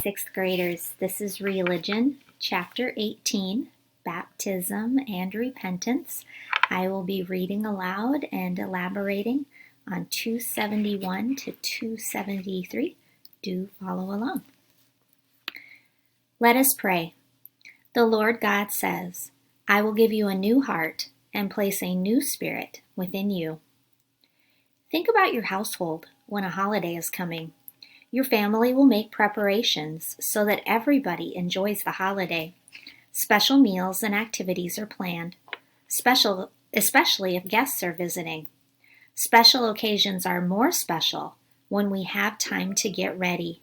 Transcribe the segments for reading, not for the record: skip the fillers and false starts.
Sixth graders, this is Religion, Chapter 18, Baptism and Repentance. I will be reading aloud and elaborating on 271 to 273. Do follow along. Let us pray. The Lord God says, I will give you a new heart and place a new spirit within you. Think about your household when a holiday is coming. Your family will make preparations so that everybody enjoys the holiday. Special meals and activities are planned, especially if guests are visiting. Special occasions are more special when we have time to get ready.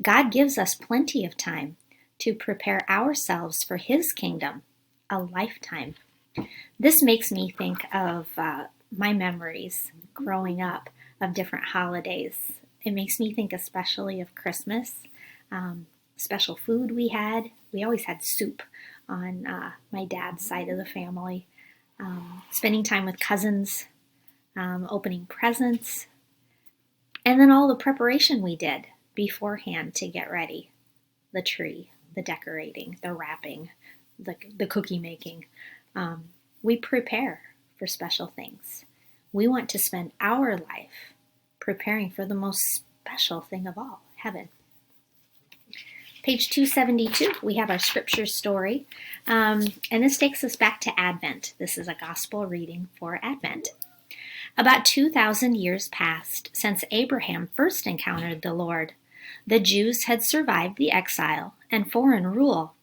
God gives us plenty of time to prepare ourselves for His kingdom, a lifetime. This makes me think of my memories growing up of different holidays. It makes me think especially of Christmas, special food we had. We always had soup on my dad's side of the family. Spending time with cousins, opening presents, and then all the preparation we did beforehand to get ready. The tree, the decorating, the wrapping, the cookie making. We prepare for special things. We want to spend our life preparing for the most special thing of all, heaven. Page 272, we have our scripture story, and this takes us back to Advent. This is a gospel reading for Advent. About 2,000 years passed since Abraham first encountered the Lord. The Jews had survived the exile and foreign rule.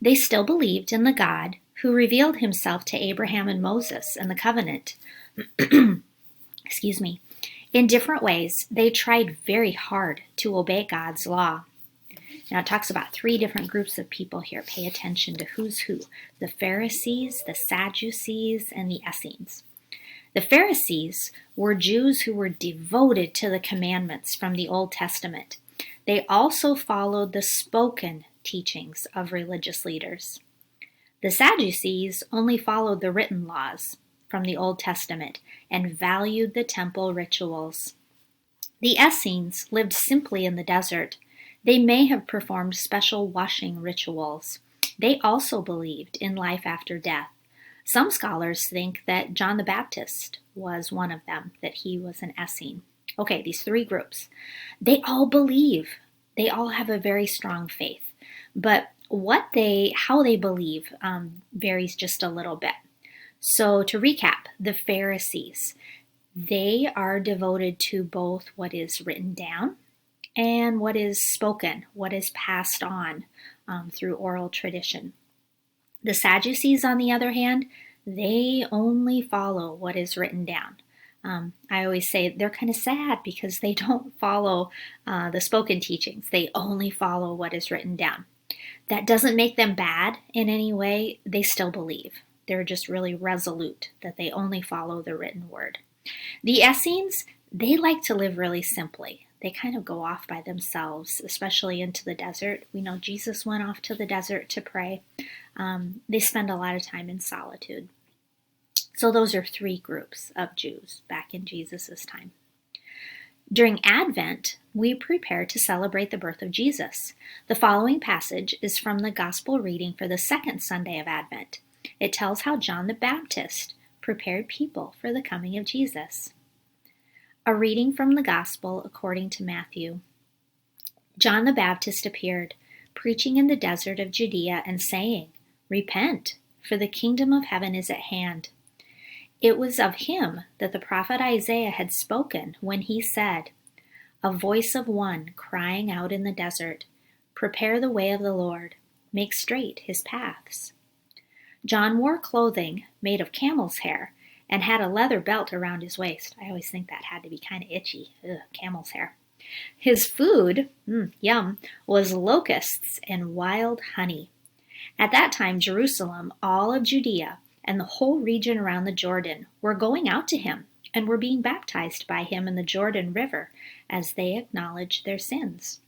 They still believed in the God who revealed himself to Abraham and Moses in the covenant. Excuse me. In different ways, they tried very hard to obey God's law. Now it talks about three different groups of people here. Pay attention to who's who. The Pharisees, the Sadducees, and the Essenes. The Pharisees were Jews who were devoted to the commandments from the Old Testament. They also followed the spoken teachings of religious leaders. The Sadducees only followed the written laws from the Old Testament and valued the temple rituals. The Essenes lived simply in the desert. They may have performed special washing rituals. They also believed in life after death. Some scholars think that John the Baptist was one of them, that he was an Essene. Okay, these three groups. They all believe. They all have a very strong faith. But how they believe varies just a little bit. So to recap, the Pharisees, they are devoted to both what is written down and what is spoken, what is passed on through oral tradition. The Sadducees, on the other hand, they only follow what is written down. I always say they're kind of sad because they don't follow the spoken teachings. They only follow what is written down. That doesn't make them bad in any way. They still believe. They're just really resolute that they only follow the written word. The Essenes, they like to live really simply. They kind of go off by themselves, especially into the desert. We know Jesus went off to the desert to pray. They spend a lot of time in solitude. So those are three groups of Jews back in Jesus' time. During Advent, we prepare to celebrate the birth of Jesus. The following passage is from the Gospel reading for the second Sunday of Advent. It tells how John the Baptist prepared people for the coming of Jesus. A reading from the Gospel according to Matthew. John the Baptist appeared, preaching in the desert of Judea and saying, Repent, for the kingdom of heaven is at hand. It was of him that the prophet Isaiah had spoken when he said, A voice of one crying out in the desert, Prepare the way of the Lord, make straight his paths. John wore clothing made of camel's hair and had a leather belt around his waist. I always think that had to be kind of itchy. Camel's hair. His food, yum, was locusts and wild honey. At that time, Jerusalem, all of Judea, and the whole region around the Jordan were going out to him and were being baptized by him in the Jordan River as they acknowledged their sins.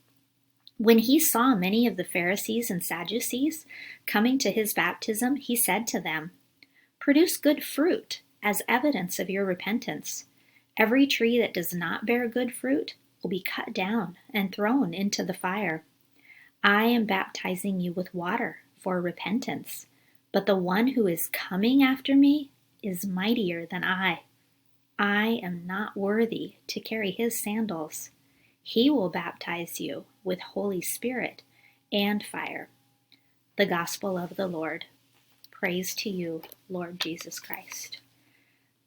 When he saw many of the Pharisees and Sadducees coming to his baptism, he said to them, Produce good fruit as evidence of your repentance. Every tree that does not bear good fruit will be cut down and thrown into the fire. I am baptizing you with water for repentance, but the one who is coming after me is mightier than I. I am not worthy to carry his sandals. He will baptize you with Holy Spirit and fire. The Gospel of the Lord. Praise to you, Lord Jesus Christ.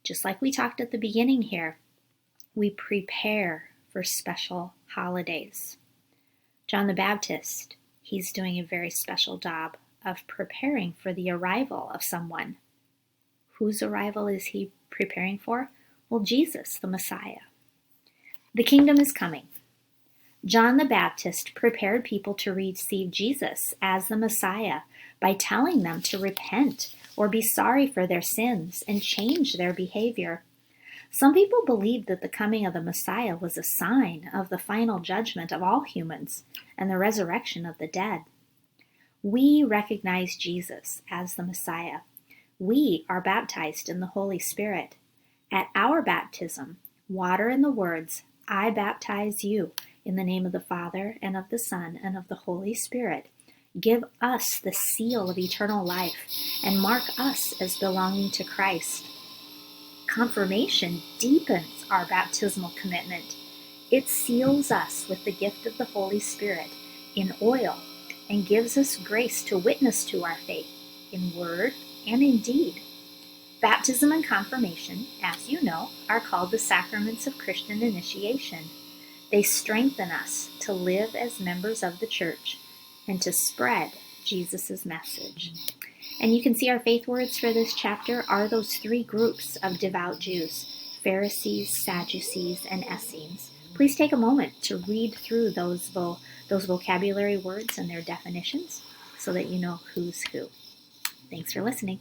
Just like we talked at the beginning here, we prepare for special holidays. John the Baptist, he's doing a very special job of preparing for the arrival of someone. Whose arrival is he preparing for? Well, Jesus, the Messiah. The kingdom is coming. John the Baptist prepared people to receive Jesus as the Messiah by telling them to repent or be sorry for their sins and change their behavior. Some people believed that the coming of the Messiah was a sign of the final judgment of all humans and the resurrection of the dead. We recognize Jesus as the Messiah. We are baptized in the Holy Spirit. At our baptism, water and the words, I baptize you in the name of the Father and of the Son and of the Holy Spirit, give us the seal of eternal life and mark us as belonging to Christ. Confirmation deepens our baptismal commitment. It seals us with the gift of the Holy Spirit in oil and gives us grace to witness to our faith in word and in deed. Baptism and confirmation, as you know, are called the sacraments of Christian initiation. They strengthen us to live as members of the church and to spread Jesus' message. And you can see our faith words for this chapter are those three groups of devout Jews: Pharisees, Sadducees, and Essenes. Please take a moment to read through those vocabulary words and their definitions so that you know who's who. Thanks for listening.